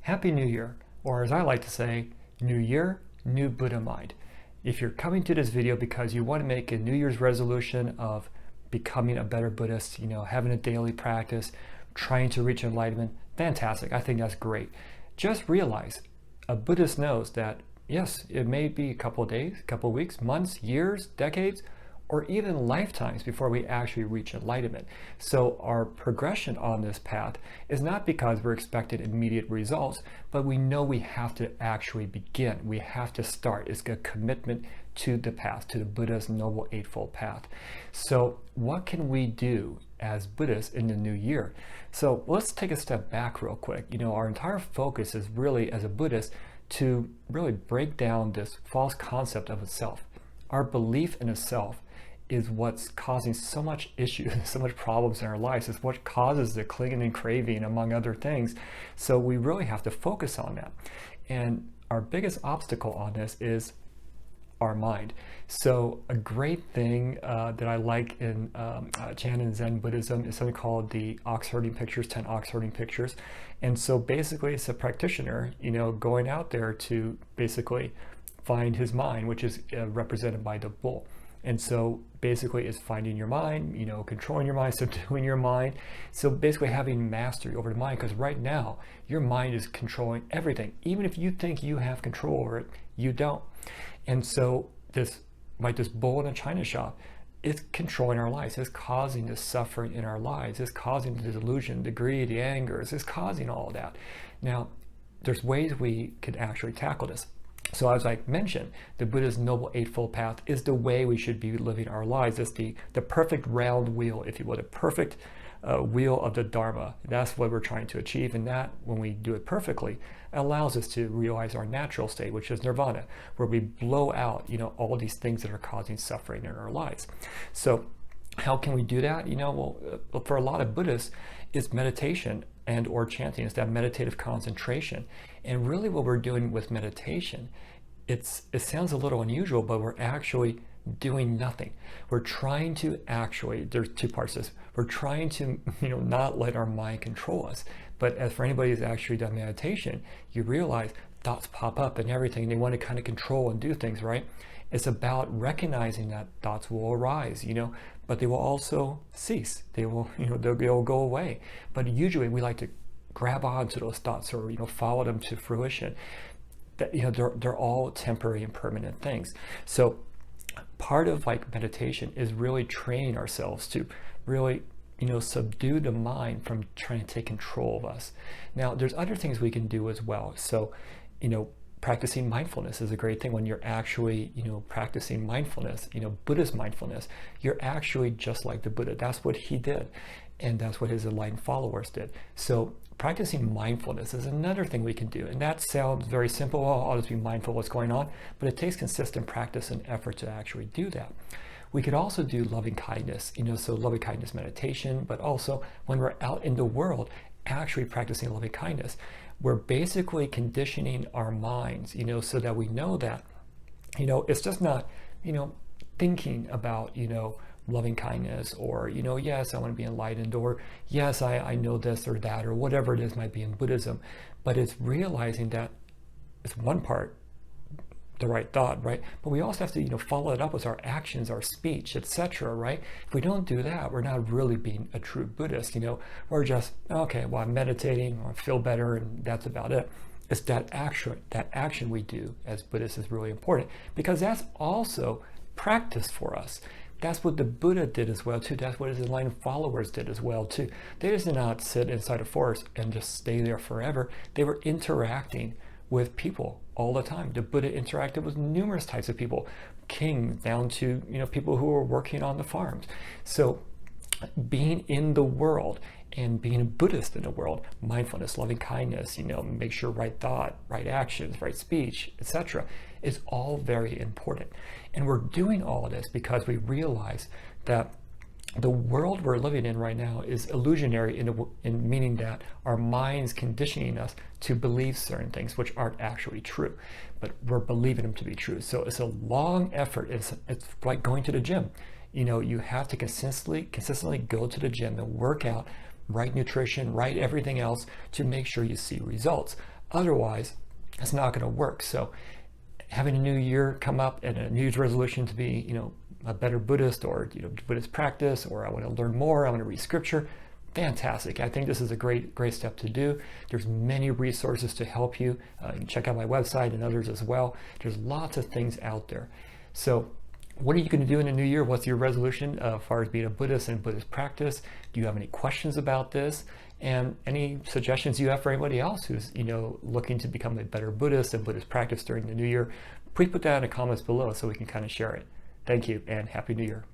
Happy New Year, or as I like to say, New Year, New Buddha Mind. If you're coming to this video because you want to make a New Year's resolution of becoming a better Buddhist, having a daily practice, trying to reach enlightenment, fantastic. I think that's great. Just realize a Buddhist knows that, yes, it may be a couple of days, a couple of weeks, months, years, decades, or even lifetimes before we actually reach enlightenment. So our progression on this path is not because we're expected immediate results, but we know we have to actually begin. We have to start. It's a commitment to the path, to the Buddha's Noble Eightfold Path. So what can we do as Buddhists in the new year? So let's take a step back real quick. Our entire focus is really, as a Buddhist, to really break down this false concept of a self. Our belief in a self is what's causing so much issues, so much problems in our lives. It's what causes the clinging and craving, among other things. So we really have to focus on that. And our biggest obstacle on this is our mind. So a great thing that I like in Chan and Zen Buddhism is something called the ox herding pictures, 10 ox herding pictures. And so basically it's a practitioner, going out there to basically find his mind, which is represented by the bull. And so basically it's finding your mind, controlling your mind, subduing your mind. So basically having mastery over the mind, because right now your mind is controlling everything. Even if you think you have control over it, you don't. And so this bull in a china shop, it's controlling our lives. It's causing the suffering in our lives. It's causing the delusion, the greed, the anger. It's causing all of that. Now, there's ways we can actually tackle this. So as I mentioned, the Buddha's Noble Eightfold Path is the way we should be living our lives. It's the perfect round wheel, if you will, the perfect wheel of the Dharma. That's what we're trying to achieve. And that, when we do it perfectly, allows us to realize our natural state, which is nirvana, where we blow out, all these things that are causing suffering in our lives. So how can we do that? For a lot of Buddhists, it's meditation and or chanting. It's that meditative concentration. And really what we're doing with meditation, it sounds a little unusual, but we're actually doing nothing. We're trying to actually, there's two parts to this. We're trying to, not let our mind control us. But as for anybody who's actually done meditation, you realize thoughts pop up and everything. They want to kind of control and do things, right? It's about recognizing that thoughts will arise, but they will also cease. They will, they'll go away. But usually we like to grab onto those thoughts or, follow them to fruition. That, they're all temporary and permanent things. So part of meditation is really training ourselves to really, subdue the mind from trying to take control of us. Now, there's other things we can do as well. So, practicing mindfulness is a great thing. When you're actually, practicing mindfulness, Buddhist mindfulness, you're actually just like the Buddha. That's what he did. And that's what his enlightened followers did. So practicing mindfulness is another thing we can do. And that sounds very simple. Oh, I'll just be mindful of what's going on. But it takes consistent practice and effort to actually do that. We could also do loving kindness, so loving kindness meditation, but also when we're out in the world, actually practicing loving kindness. We're basically conditioning our minds, so that we know that, it's just not, thinking about, loving kindness or, yes, I want to be enlightened, or yes, I know this or that, or whatever it is might be in Buddhism. But it's realizing that it's one part, the right thought, right? But we also have to, follow it up with our actions, our speech, etc., right? If we don't do that, we're not really being a true Buddhist, We're just, okay, well, I'm meditating, or I feel better, and that's about it. It's that action we do as Buddhists is really important, because that's also practice for us. That's what the Buddha did as well, too. That's what his enlightened followers did as well, too. They just did not sit inside a forest and just stay there forever. They were interacting with people all the time. The Buddha interacted with numerous types of people, kings down to, people who were working on the farms. So being in the world and being a Buddhist in the world, mindfulness, loving kindness, make sure right thought, right actions, right speech, etc., is all very important. And we're doing all of this because we realize that the world we're living in right now is illusionary in meaning that our mind's conditioning us to believe certain things which aren't actually true, but we're believing them to be true. So it's a long effort. It's like going to the gym. You have to consistently go to the gym and work out, right nutrition, right everything else to make sure you see results. Otherwise, it's not going to work. So having a new year come up and a New Year's resolution to be, a better Buddhist, or, Buddhist practice, or I want to learn more, I want to read scripture, fantastic. I think this is a great step to do. There's many resources to help you. You can check out my website and others as well. There's lots of things out there. So what are you going to do in the new year? What's your resolution as far as being a Buddhist and Buddhist practice? Do you have any questions about this? And any suggestions you have for anybody else who's, looking to become a better Buddhist and Buddhist practice during the new year? Please put that in the comments below so we can kind of share it. Thank you, and Happy New Year.